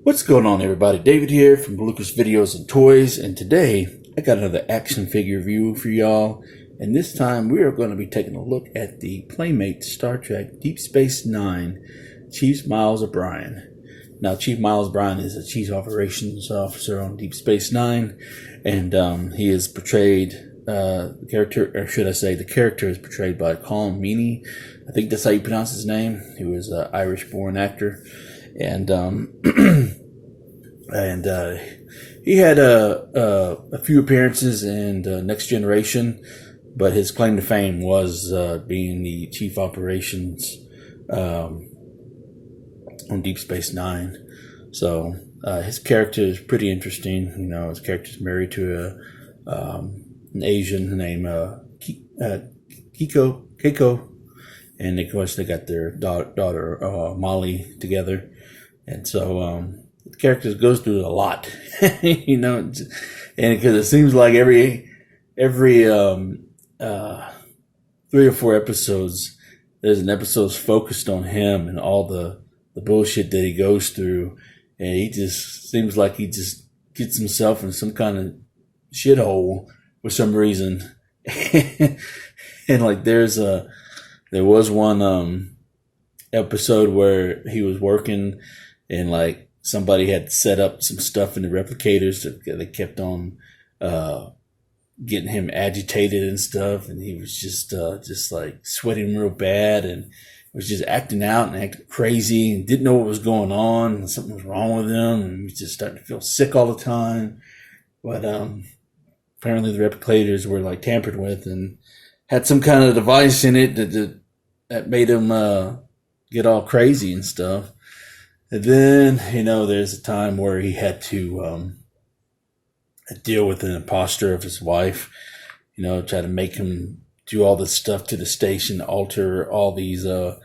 What's going on, everybody? David here from Bluckers Videos and Toys, and today I got another action figure review for y'all. And this time we are going to be taking a look at the Playmates Star Trek Deep Space Nine Chief Miles O'Brien. Now, Chief Miles O'Brien is a Chief Operations Officer on Deep Space Nine, and he is portrayed, the character is portrayed by Colin Meaney. I think that's how you pronounce his name. He was an Irish-born actor. And he had a few appearances in Next Generation, but his claim to fame was being the chief operations on Deep Space Nine. So his character is pretty interesting. You know, his character is married to an Asian named Keiko, and of course they got their daughter Molly together. And so the character goes through a lot, you know, and because it seems like every 3 or 4 episodes, there's an episode focused on him and all the bullshit that he goes through, and he just seems like he just gets himself in some kind of shithole for some reason. And like there was one episode where he was working, and like somebody had set up some stuff in the replicators that they kept on getting him agitated and stuff, and he was just like sweating real bad and was just acting out and acting crazy and didn't know what was going on, and something was wrong with him, and he was just starting to feel sick all the time. But apparently the replicators were like tampered with and had some kind of device in it that made him get all crazy and stuff. And then, you know, there's a time where he had to deal with an imposter of his wife, you know, try to make him do all this stuff to the station, alter all these things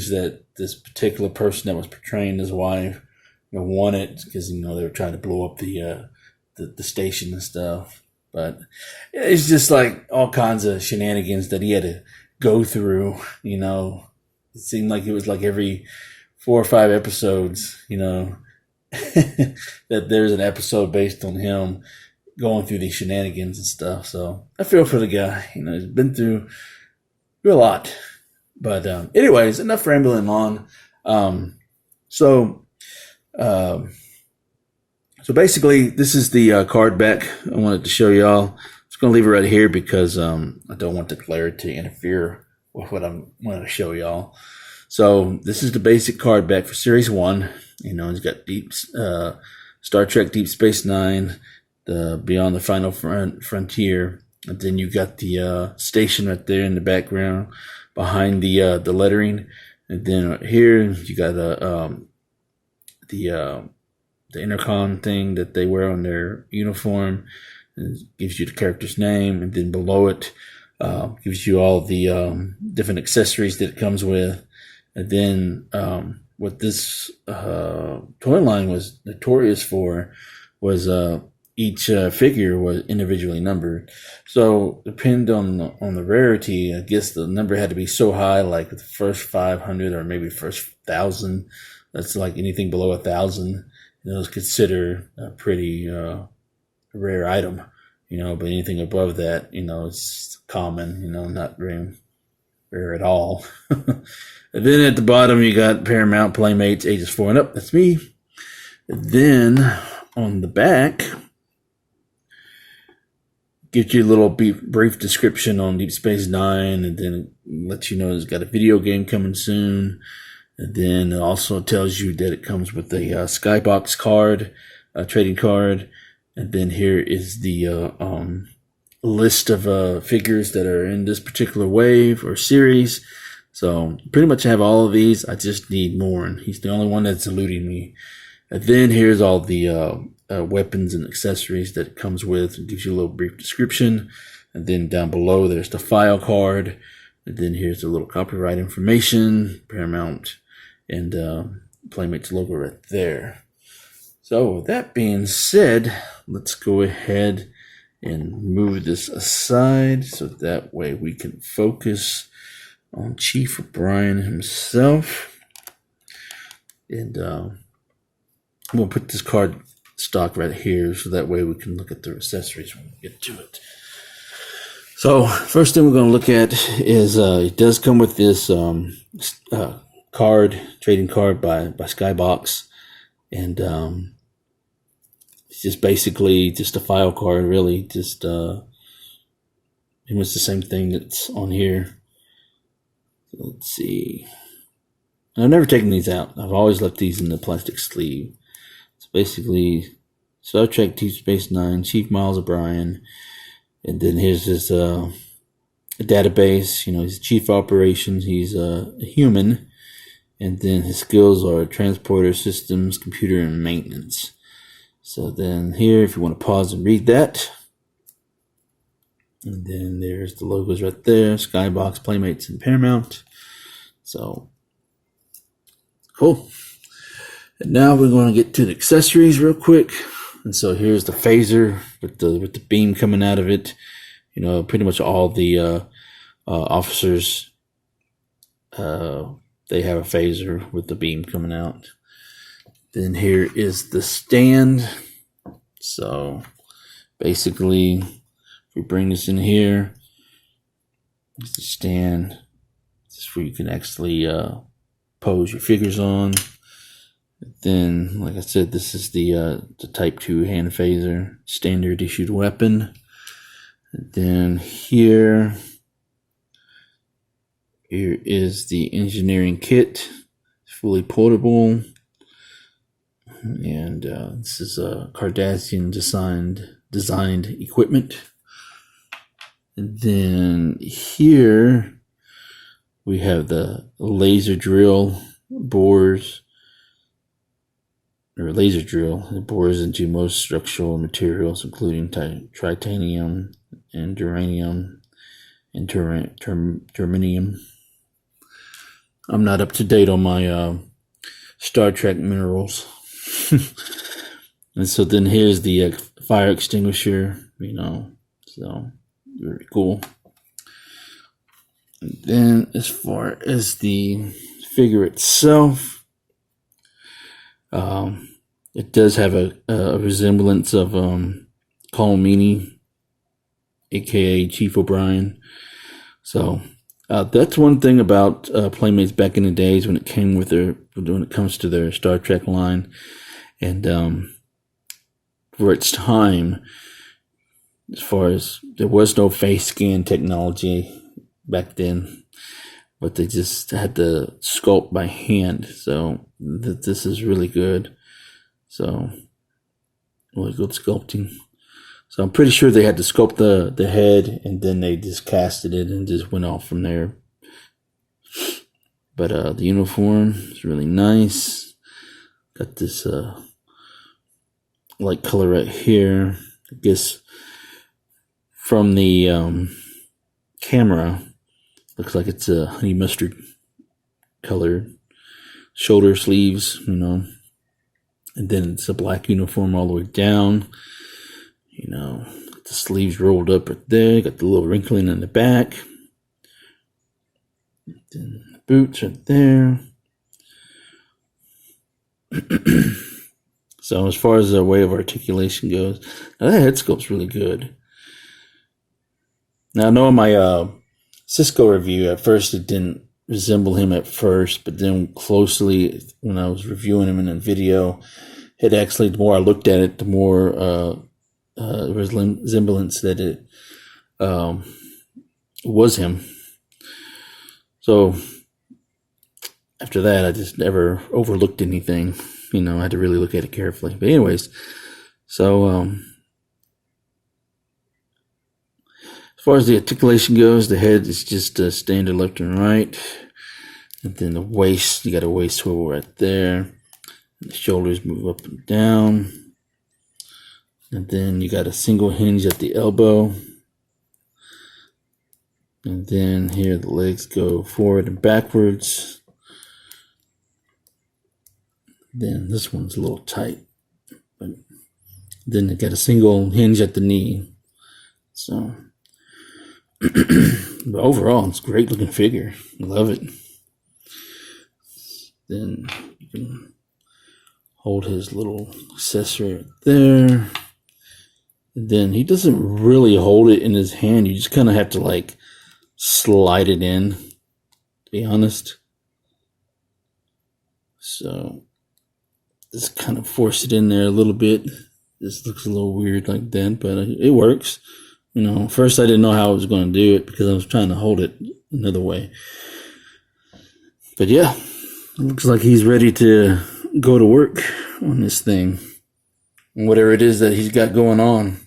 that this particular person that was portraying his wife, you know, wanted, because, you know, they were trying to blow up the station and stuff. But it's just like all kinds of shenanigans that he had to go through, you know. It seemed like it was like every 4 or 5 episodes, you know, that there's an episode based on him going through these shenanigans and stuff. So I feel for the guy, you know, he's been through a lot. But anyways, enough rambling on. So basically, this is the card back I wanted to show y'all. I'm just going to leave it right here because I don't want the glare to interfere with what I'm going to show y'all. So this is the basic card back for Series 1. You know, it's got Star Trek Deep Space Nine, the Beyond the Final Frontier, and then you got the station right there in the background behind the lettering, and then here you got the intercom thing that they wear on their uniform, and it gives you the character's name, and then below it gives you all the different accessories that it comes with. And then what this toy line was notorious for was each figure was individually numbered. So depending on the rarity, I guess the number had to be so high, like the first 500 or maybe first 1,000. That's like anything below 1,000. You know, it's considered a pretty rare item. You know, but anything above that, you know, it's common. You know, not very rare at all. And then at the bottom, you got Paramount Playmates, ages 4 and up. That's me. And then on the back, gives you a little brief description on Deep Space Nine, and then lets you know it's got a video game coming soon. And then it also tells you that it comes with a Skybox card, a trading card. And then here is the list of figures that are in this particular wave or series. So pretty much have all of these. I just need more, and he's the only one that's eluding me. And then here's all the weapons and accessories that it comes with. It gives you a little brief description. And then down below there's the file card. And then here's the little copyright information, Paramount, and Playmates logo right there. So with that being said, let's go ahead and move this aside so that way we can focus on Chief O'Brien himself. And I'm going to put this card stock right here so that way we can look at the accessories when we get to it. So first thing we're going to look at is it does come with this trading card by Skybox, and it's just basically just a file card, really. Just it was the same thing that's on here. Let's see. And I've never taken these out. I've always left these in the plastic sleeve. It's basically Star Trek Deep Space Nine, Chief Miles O'Brien, and then here's this a database. You know, he's chief operations. He's a human, and then his skills are transporter systems, computer, and maintenance. So then here, if you want to pause and read that, and then there's the logos right there: Skybox, Playmates, and Paramount. So cool. And now we're going to get to the accessories real quick. And so here's the phaser with the beam coming out of it. You know, pretty much all the officers, they have a phaser with the beam coming out. Then here is the stand. So basically, if we bring this in here, it's the stand. This is where you can actually pose your figures on. Then, like I said, this is the Type 2 hand phaser, standard issued weapon. And then here is the engineering kit. It's fully portable. And this is a Cardassian designed equipment. And then here we have the laser drill bores. Or laser drill. It bores into most structural materials, including titanium and duranium and terminium. I'm not up to date on my Star Trek minerals. And so then here's the fire extinguisher, you know, so very cool. And then as far as the figure itself, it does have a resemblance of Colomini, aka Chief O'Brien. So that's one thing about Playmates back in the days when it comes to their Star Trek line, and for its time, as far as there was no face scan technology back then, but they just had to sculpt by hand. So this is really good. So really good sculpting. So I'm pretty sure they had to sculpt the head, and then they just casted it and just went off from there. But the uniform is really nice. Got this light color right here. I guess from the camera, looks like it's a honey mustard color. Shoulder sleeves, you know. And then it's a black uniform all the way down. You know, got the sleeves rolled up right there. Got the little wrinkling in the back. Then the boots right there. So as far as the way of articulation goes, now that head sculpt's really good. Now I know in my Cisco review, at first it didn't resemble him at first, but then closely when I was reviewing him in a video, it actually, the more I looked at it, the more resemblance that it was him. So after that, I just never overlooked anything. You know, I had to really look at it carefully. But anyways, so as far as the articulation goes, the head is just standard left and right. And then the waist, you got a waist swivel right there. The shoulders move up and down. And then you got a single hinge at the elbow. And then here the legs go forward and backwards. Then this one's a little tight. But then you got a single hinge at the knee. So, but overall, it's a great looking figure. Love it. Then you can hold his little accessory there. And then he doesn't really hold it in his hand. You just kind of have to like slide it in, to be honest. So just kind of force it in there a little bit. This looks a little weird like that, but it works. You know, first I didn't know how I was going to do it because I was trying to hold it another way. But yeah, it looks like he's ready to go to work on this thing. Whatever it is that he's got going on.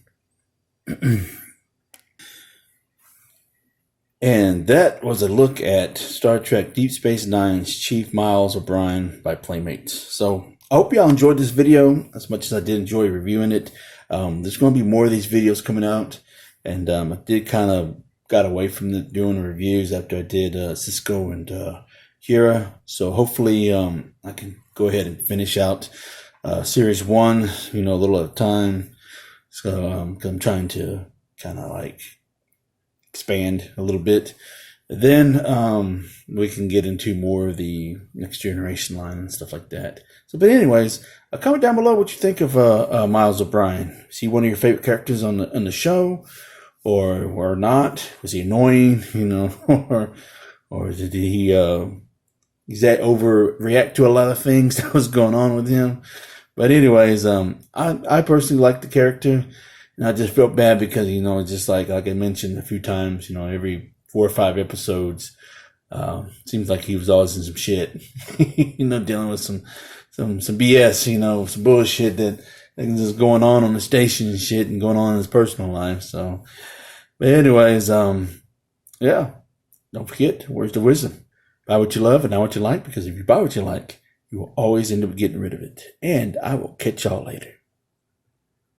And that was a look at Star Trek Deep Space Nine's Chief Miles O'Brien by Playmates. So I hope y'all enjoyed this video as much as I did enjoy reviewing it. There's going to be more of these videos coming out. And I did kind of got away from doing reviews after I did Cisco and Kira. So hopefully I can go ahead and finish out Series 1, a little at a time. So I'm trying to kind of like expand a little bit. Then we can get into more of the next generation line and stuff like that. So, but anyways, comment down below what you think of Miles O'Brien. Is he one of your favorite characters on the show, or not? Was he annoying? Or did he is that overreact to a lot of things that was going on with him? But anyways, I personally like the character, and I just felt bad because just like I mentioned a few times, every 4 or 5 episodes, seems like he was always in some shit, dealing with some BS, some bullshit that is going on the station and shit, and going on in his personal life. So, but anyways, yeah, don't forget, where's the wisdom? Buy what you love and not what you like, because if you buy what you like, you will always end up getting rid of it. And I will catch y'all later.